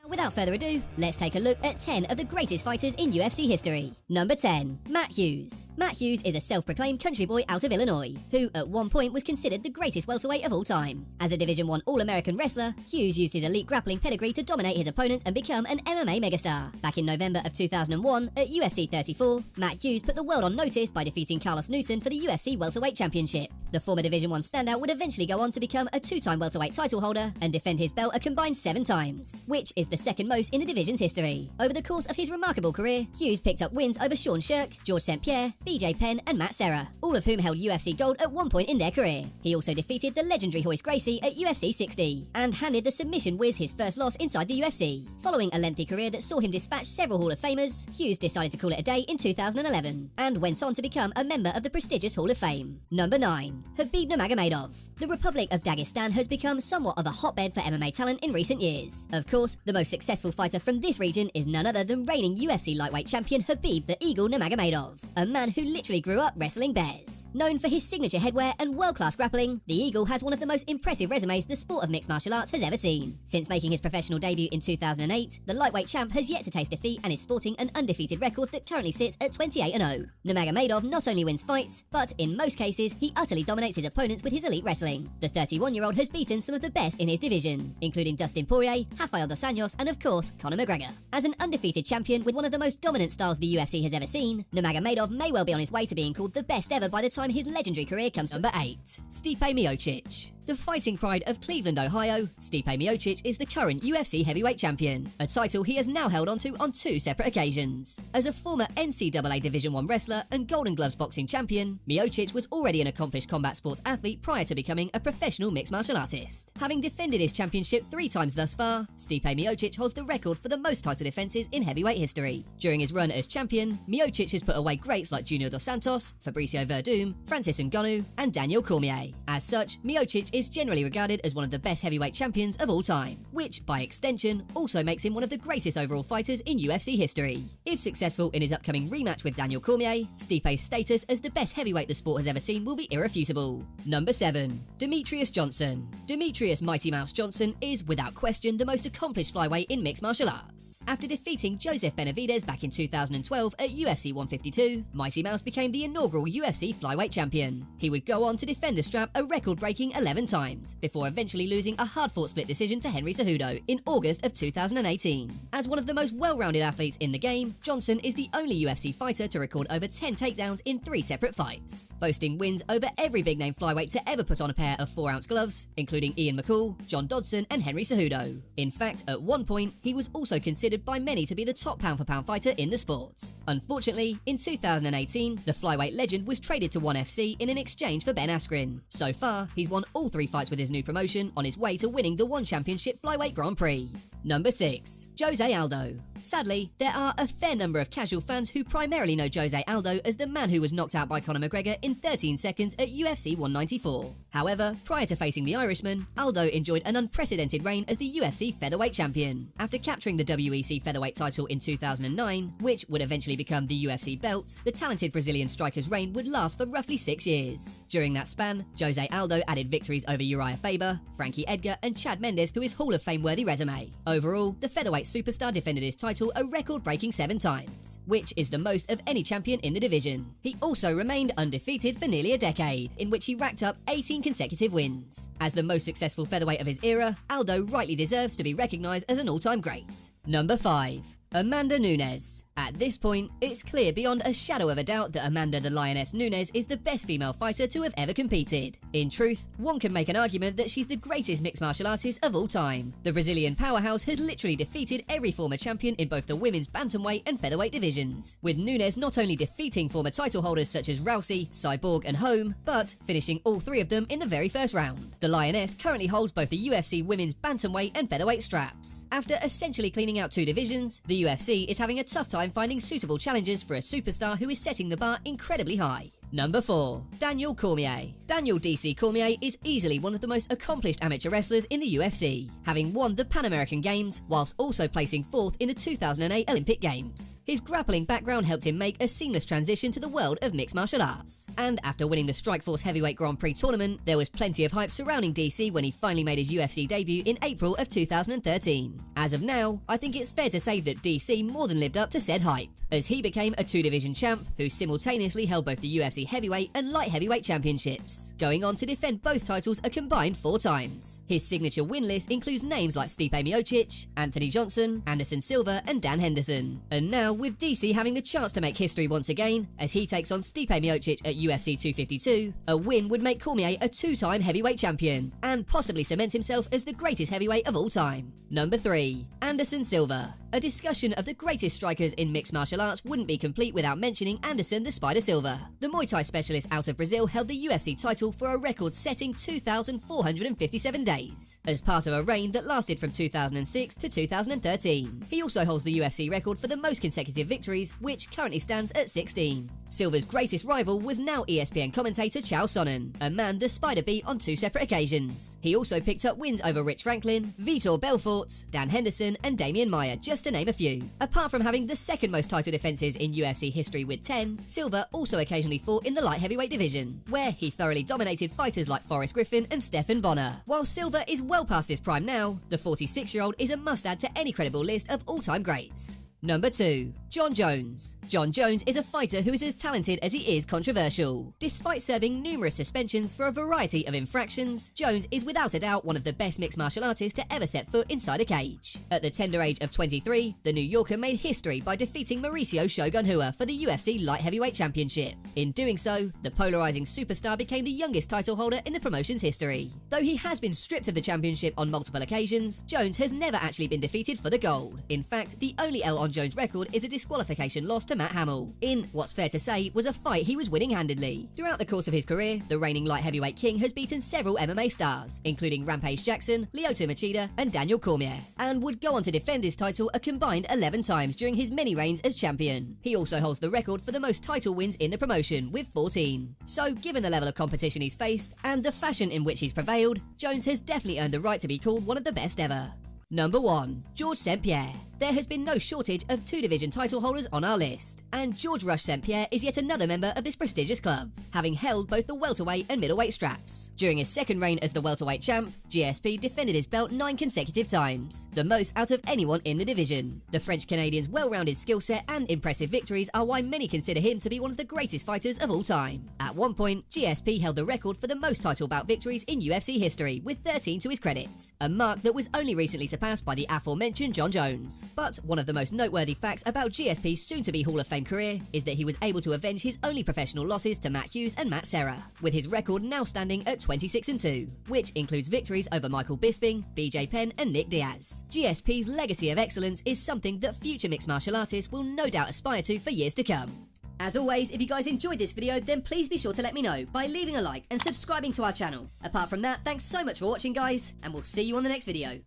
Without further ado, let's take a look at 10 of the greatest fighters in UFC history. Number 10. Matt Hughes. Matt Hughes is a self-proclaimed country boy out of Illinois, who at one point was considered the greatest welterweight of all time. As a Division I All-American wrestler, Hughes used his elite grappling pedigree to dominate his opponents and become an MMA megastar. Back in November of 2001, at UFC 34, Matt Hughes put the world on notice by defeating Carlos Newton for the UFC Welterweight Championship. The former Division I standout would eventually go on to become a two-time welterweight title holder and defend his belt a combined 7 times, which is the second most in the division's history. Over the course of his remarkable career, Hughes picked up wins over Sean Shirk, George St. Pierre, BJ Penn, and Matt Serra, all of whom held UFC gold at one point in their career. He also defeated the legendary Royce Gracie at UFC 60 and handed the submission Wiz his first loss inside the UFC. Following a lengthy career that saw him dispatch several Hall of Famers, Hughes decided to call it a day in 2011 and went on to become a member of the prestigious Hall of Fame. Number 9. Khabib Nurmagomedov. The Republic of Dagestan has become somewhat of a hotbed for MMA talent in recent years. Of course, the most successful fighter from this region is none other than reigning UFC lightweight champion Khabib the Eagle Nurmagomedov, a man who literally grew up wrestling bears. Known for his signature headwear and world-class grappling, the Eagle has one of the most impressive resumes the sport of mixed martial arts has ever seen. Since making his professional debut in 2008, the lightweight champ has yet to taste defeat and is sporting an undefeated record that currently sits at 28-0. Nurmagomedov not only wins fights, but in most cases, he utterly dominates his opponents with his elite wrestling. The 31-year-old has beaten some of the best in his division, including Dustin Poirier, Rafael dos Anjos, and of course, Conor McGregor. As an undefeated champion with one of the most dominant styles the UFC has ever seen, Nurmagomedov may well be on his way to being called the best ever by the time his legendary career comes to Number 8. Stipe Miocic. The fighting pride of Cleveland, Ohio, Stipe Miocic is the current UFC heavyweight champion, a title he has now held onto on 2 separate occasions. As a former NCAA Division I wrestler and Golden Gloves boxing champion, Miocic was already an accomplished combat sports athlete prior to becoming a professional mixed martial artist. Having defended his championship 3 times thus far, Stipe Miocic holds the record for the most title defenses in heavyweight history. During his run as champion, Miocic has put away greats like Junior Dos Santos, Fabricio Verdum, Francis Ngannou, and Daniel Cormier. As such, Miocic is generally regarded as one of the best heavyweight champions of all time, which, by extension, also makes him one of the greatest overall fighters in UFC history. If successful in his upcoming rematch with Daniel Cormier, Stipe's status as the best heavyweight the sport has ever seen will be irrefutable. Number 7. Demetrious Johnson. Demetrious Mighty Mouse Johnson is, without question, the most accomplished flyweight in mixed martial arts. After defeating Joseph Benavidez back in 2012 at UFC 152, Mighty Mouse became the inaugural UFC flyweight champion. He would go on to defend the strap a record-breaking 11 times, before eventually losing a hard-fought split decision to Henry Cejudo in August of 2018. As one of the most well-rounded athletes in the game, Johnson is the only UFC fighter to record over 10 takedowns in 3 separate fights, boasting wins over every big-name flyweight to ever put on a pair of 4-ounce gloves, including Ian McCall, John Dodson, and Henry Cejudo. In fact, at one point, he was also considered by many to be the top pound-for-pound fighter in the sport. Unfortunately, in 2018, the flyweight legend was traded to ONE FC in an exchange for Ben Askren. So far, he's won all 3 fights with his new promotion on his way to winning the ONE Championship Flyweight Grand Prix. Number 6. Jose Aldo. Sadly, there are a fair number of casual fans who primarily know Jose Aldo as the man who was knocked out by Conor McGregor in 13 seconds at UFC 194. However, prior to facing the Irishman, Aldo enjoyed an unprecedented reign as the UFC featherweight champion. After capturing the WEC featherweight title in 2009, which would eventually become the UFC belt, the talented Brazilian striker's reign would last for roughly 6 years. During that span, Jose Aldo added victories over Uriah Faber, Frankie Edgar, and Chad Mendes to his Hall of Fame-worthy resume. Overall, the featherweight superstar defended his title a record-breaking 7 times, which is the most of any champion in the division. He also remained undefeated for nearly a decade, in which he racked up 18 consecutive wins. As the most successful featherweight of his era, Aldo rightly deserves to be recognized as an all-time great. Number 5. Amanda Nunes. At this point, it's clear beyond a shadow of a doubt that Amanda the Lioness Nunes is the best female fighter to have ever competed. In truth, one can make an argument that she's the greatest mixed martial artist of all time. The Brazilian powerhouse has literally defeated every former champion in both the women's bantamweight and featherweight divisions, with Nunes not only defeating former title holders such as Rousey, Cyborg, and Holm, but finishing all 3 of them in the very first round. The Lioness currently holds both the UFC women's bantamweight and featherweight straps. After essentially cleaning out 2 divisions, the UFC is having a tough time finding suitable challenges for a superstar who is setting the bar incredibly high. Number 4. Daniel Cormier. Daniel DC Cormier is easily one of the most accomplished amateur wrestlers in the UFC, having won the Pan American Games whilst also placing 4th in the 2008 Olympic Games. His grappling background helped him make a seamless transition to the world of mixed martial arts, and after winning the Strikeforce Heavyweight Grand Prix tournament, there was plenty of hype surrounding DC when he finally made his UFC debut in April of 2013. As of now, I think it's fair to say that DC more than lived up to said hype, as he became a 2-division champ who simultaneously held both the UFC heavyweight and light heavyweight championships, going on to defend both titles a combined 4 times. His signature win list includes names like Stipe Miocic, Anthony Johnson, Anderson Silva, and Dan Henderson. And now, with DC having the chance to make history once again, as he takes on Stipe Miocic at UFC 252, a win would make Cormier a 2-time heavyweight champion, and possibly cement himself as the greatest heavyweight of all time. Number 3. Anderson Silva. A discussion of the greatest strikers in mixed martial arts wouldn't be complete without mentioning Anderson the Spider Silva. The Muay Thai specialist out of Brazil held the UFC title for a record-setting 2,457 days, as part of a reign that lasted from 2006 to 2013. He also holds the UFC record for the most consecutive victories, which currently stands at 16. Silva's greatest rival was now ESPN commentator Chael Sonnen, a man the Spider beat on 2 separate occasions. He also picked up wins over Rich Franklin, Vitor Belfort, Dan Henderson, and Damian Maia, just to name a few. Apart from having the second most title defenses in UFC history with 10, Silva also occasionally fought in the light heavyweight division, where he thoroughly dominated fighters like Forrest Griffin and Stephan Bonner. While Silva is well past his prime now, the 46-year-old is a must-add to any credible list of all-time greats. Number 2. John Jones. John Jones is a fighter who is as talented as he is controversial. Despite serving numerous suspensions for a variety of infractions, Jones is without a doubt one of the best mixed martial artists to ever set foot inside a cage. At the tender age of 23, the New Yorker made history by defeating Mauricio Shogun Rua for the UFC Light Heavyweight Championship. In doing so, the polarizing superstar became the youngest title holder in the promotion's history. Though he has been stripped of the championship on multiple occasions, Jones has never actually been defeated for the gold. In fact, the only L on Jones' record is a disqualification loss to Matt Hamill, in what's fair to say was a fight he was winning handedly. Throughout the course of his career, the reigning light heavyweight king has beaten several MMA stars, including Rampage Jackson, Lyoto Machida, and Daniel Cormier, and would go on to defend his title a combined 11 times during his many reigns as champion. He also holds the record for the most title wins in the promotion, with 14. So, given the level of competition he's faced, and the fashion in which he's prevailed, Jones has definitely earned the right to be called one of the best ever. Number 1. Georges St. Pierre. There has been no shortage of 2-division title holders on our list, and George Rush St. Pierre is yet another member of this prestigious club, having held both the welterweight and middleweight straps. During his second reign as the welterweight champ, GSP defended his belt 9 consecutive times, the most out of anyone in the division. The French-Canadian's well-rounded skill set and impressive victories are why many consider him to be one of the greatest fighters of all time. At one point, GSP held the record for the most title bout victories in UFC history, with 13 to his credit, a mark that was only recently surpassed by the aforementioned John Jones. But one of the most noteworthy facts about GSP's soon-to-be Hall of Fame career is that he was able to avenge his only professional losses to Matt Hughes and Matt Serra, with his record now standing at 26-2, which includes victories over Michael Bisping, BJ Penn, and Nick Diaz. GSP's legacy of excellence is something that future mixed martial artists will no doubt aspire to for years to come. As always, if you guys enjoyed this video, then please be sure to let me know by leaving a like and subscribing to our channel. Apart from that, thanks so much for watching, guys, and we'll see you on the next video.